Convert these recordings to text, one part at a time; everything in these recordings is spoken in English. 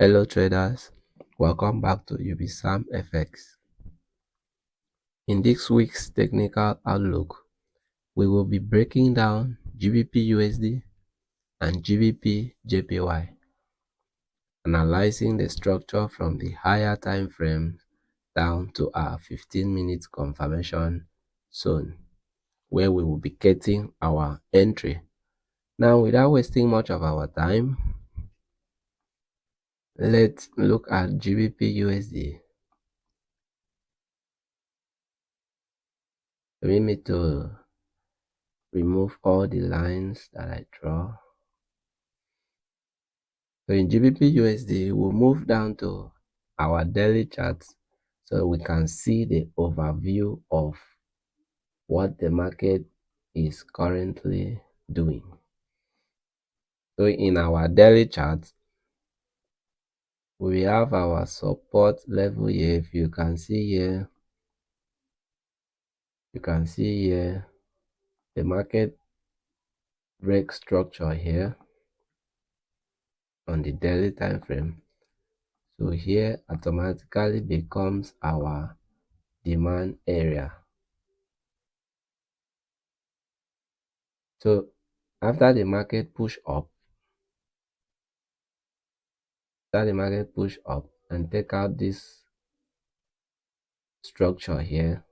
Hello traders, welcome back to UBSAM FX. In this week's technical outlook, we will be breaking down GBPUSD and GBPJPY, analyzing the structure from the higher time frame down to our 15-minute confirmation zone, where we will be getting our entry. Now, without wasting much of our time, let's look at GBPUSD. We need to remove all the lines that I draw. So in GBPUSD, we'll move down to our daily charts so we can see the overview of what the market is currently doing. So in our daily chart, we have our support level here. If you can see here, the market break structure here on the daily time frame. So here automatically becomes our demand area. So after the market push up and take out this structure here,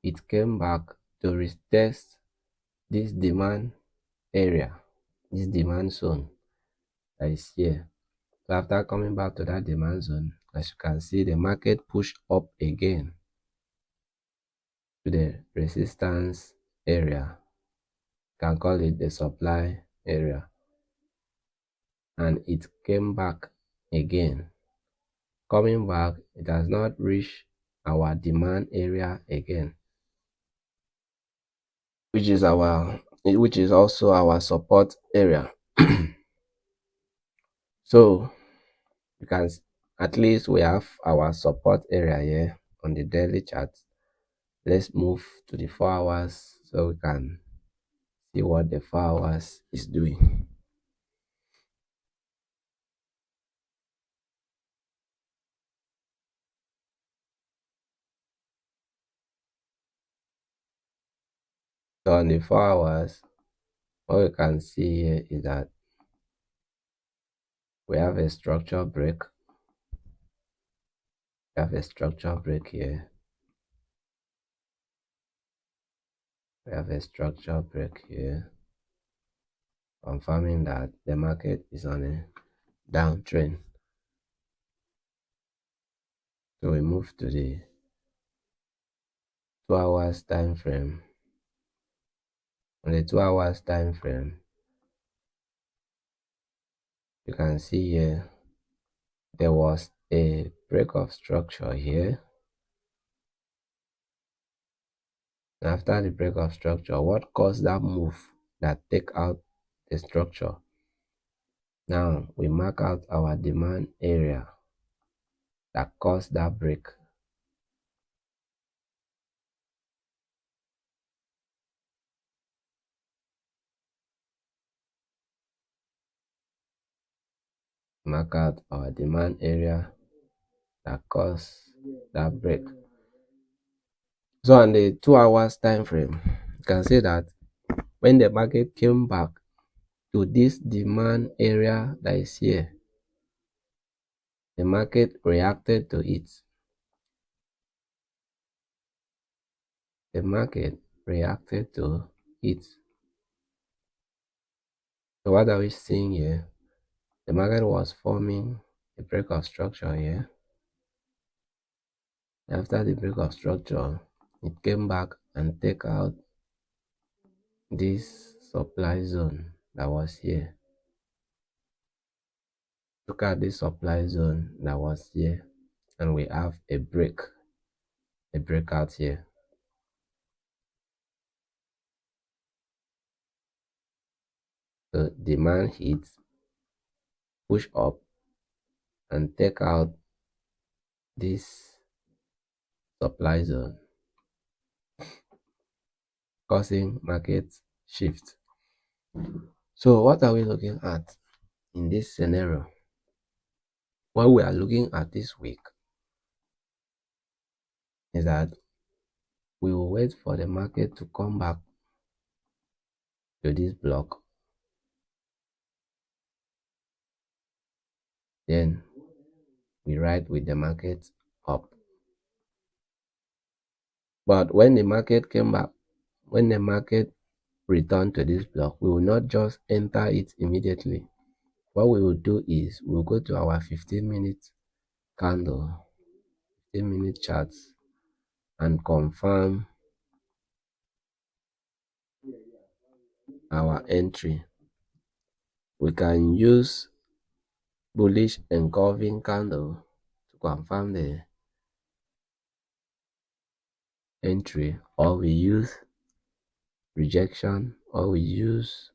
it came back to retest this demand area, this demand zone that is here. So after coming back to that demand zone, as you can see, the market pushed up again to the resistance area. You can call it the supply area, and it came back again. Coming back, it has not reached our demand area again, which is also our support area. So you can, at least we have our support area here on the daily chart. Let's move to the 4 hours so we can see what the 4 hours is doing. So on the 4 hours, what we can see here is that we have a structure break. We have a structure break here. We have a structure break here, confirming that the market is on a downtrend. So we move to the 2 hours time frame. On the 2 hours time frame, you can see here there was a break of structure here. After the break of structure, what caused that move that take out the structure? Now we mark out our demand area that caused that break. Mark out our demand area that caused that break. So on the 2 hours time frame, you can see that when the market came back to this demand area that is here, the market reacted to it. The market reacted to it. So what are we seeing here? The market was forming a break of structure here. After the break of structure, it came back and take out this supply zone that was here. Look at this supply zone that was here, and we have a breakout here. So demand hits, push up and take out this supply zone, causing market shift. So what are we looking at in this scenario? what we are looking at this week is that we will wait for the market to come back to this block, then we ride with the market up. But when the market came back, when the market returned to this block, we will not just enter it immediately. What we will do is we'll go to our 15-minute candle, 15-minute charts, and confirm our entry. We can use bullish engulfing candle to confirm the entry, or we use rejection, or we use,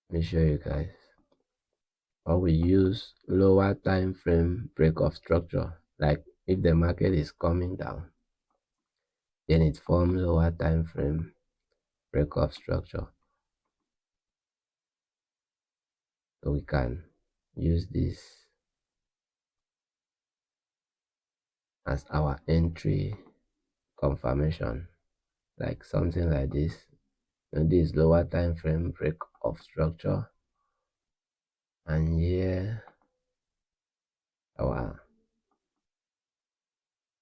let me show you guys, or we use lower time frame break of structure. Like if the market is coming down, then it forms lower time frame break of structure. So we can use this as our entry confirmation, like something like this. And this lower time frame break of structure, and here our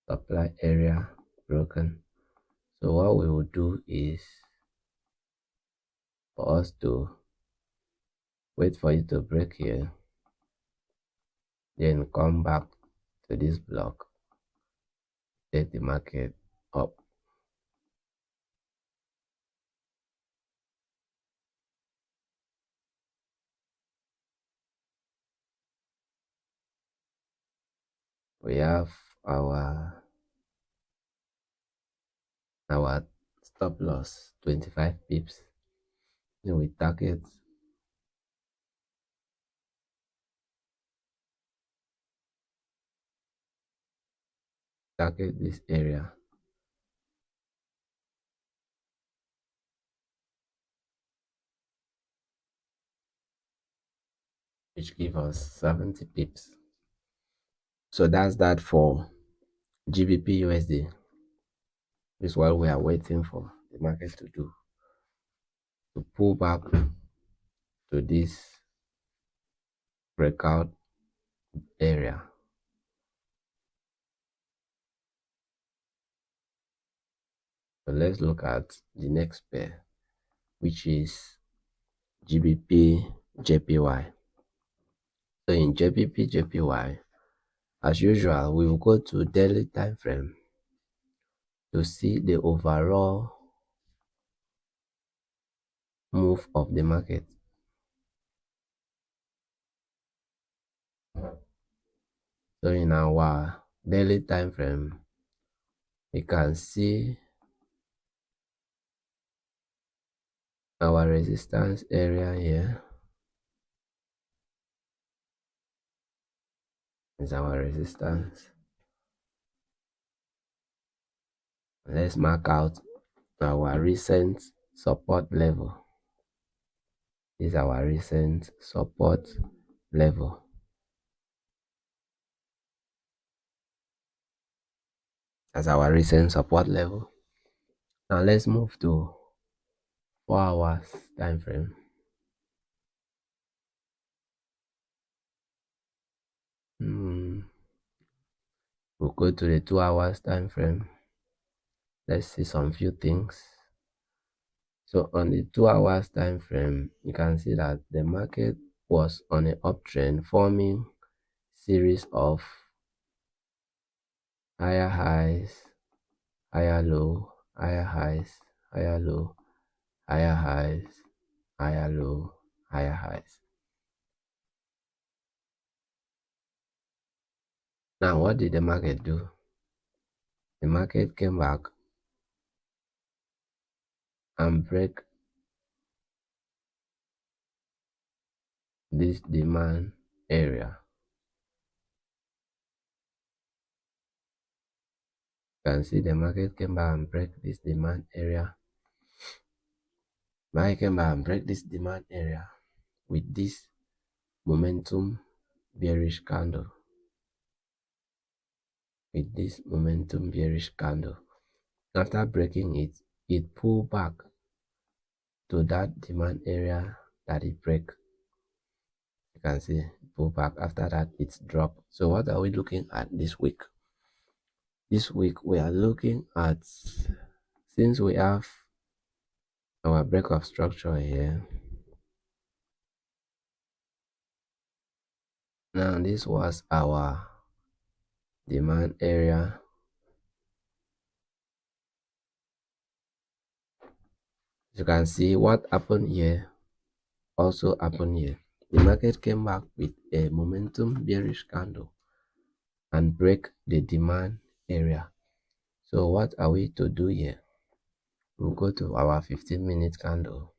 supply area broken. So what we will do is for us to wait for it to break here, then come back to this block, take the market up. We have our stop loss 25 pips. Then we target this area, which give us 70 pips. So that's that for GBPUSD. This is what we are waiting for the market to do, to pull back to this breakout area. So let's look at the next pair, which is GBPJPY. So in GBPJPY, as usual, we will go to daily time frame to see the overall move of the market. So in our daily time frame, we can see our resistance area here. Is our resistance. Let's mark out our recent support level. This is our recent support level. That's our recent support level. Now let's move to 4 hours time frame. We'll go to the 2 hours time frame. Let's see some few things. So on the 2 hours time frame, you can see that the market was on an uptrend, forming series of higher highs, higher low, higher highs, higher low, higher highs, higher low, higher highs. Now what did the market do? The market came back and break this demand area. You can see the market came back and break this demand area. Market came back and break this demand area. with this momentum bearish candle. After breaking it, it pulled back to that demand area that it break. You can see pull back. After that, it's dropped. So what are we looking at this week? This week we are looking at, since we have our break of structure here, now this was our demand area. You can see what happened here also happened here. The market came back with a momentum bearish candle and break the demand area. So what are we to do here? We'll go to our 15-minute candle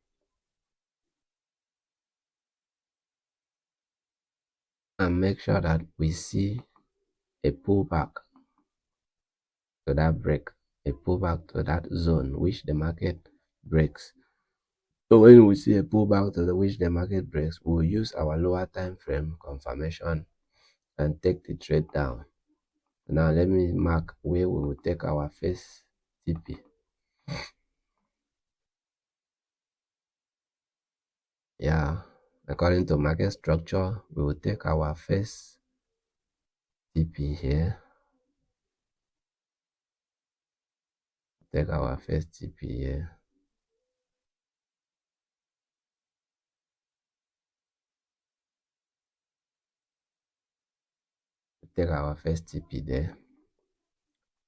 and make sure that we see a pullback to that break, a pullback to that zone which the market breaks. So when we see a pullback to which the market breaks, we'll use our lower time frame confirmation and take the trade down. Now let me mark where we will take our first TP. Yeah, according to market structure, we will take our first TP here. Take our first TP here. Take our first TP there.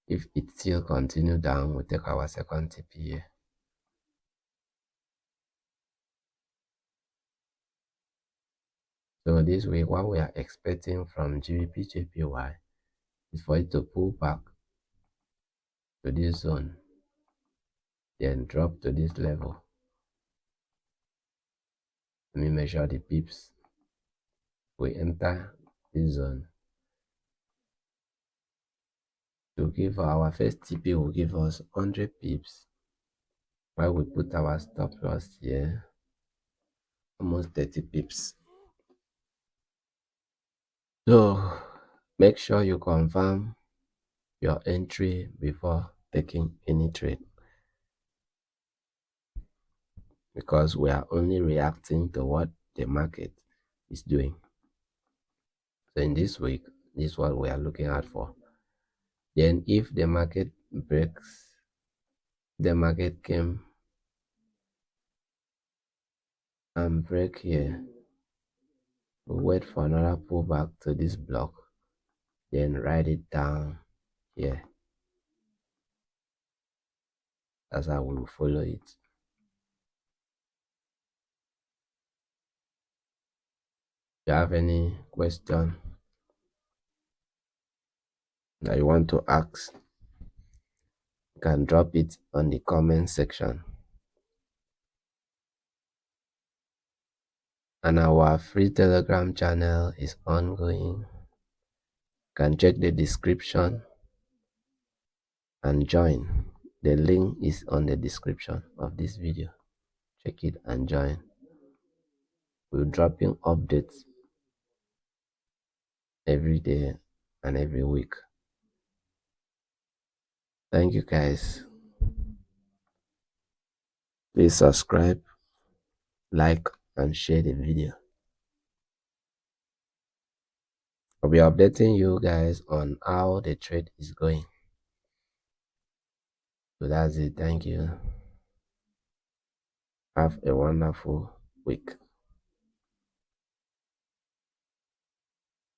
If it still continue down, we take our second TP here. So this way, what we are expecting from GBPJPY is for it to pull back to this zone, then drop to this level. Let me measure the pips. We enter this zone. To give our first TP will give us 100 pips, while we put our stop loss here, almost 30 pips. So make sure you confirm your entry before taking any trade, because we are only reacting to what the market is doing. So in this week, this is what we are looking at for. Then if the market breaks, the market came and break here, we wait for another pullback to this block, then write it down here. That's how we will follow it. If you have any question that you want to ask, you can drop it on the comment section. And our free Telegram channel is ongoing. You can check the description and join. The link is on the description of this video. Check it and join. We're dropping updates every day and every week. Thank you guys. Please subscribe, like, and share the video. I'll be updating you guys on how the trade is going. So that's it. Thank you. Have a wonderful week.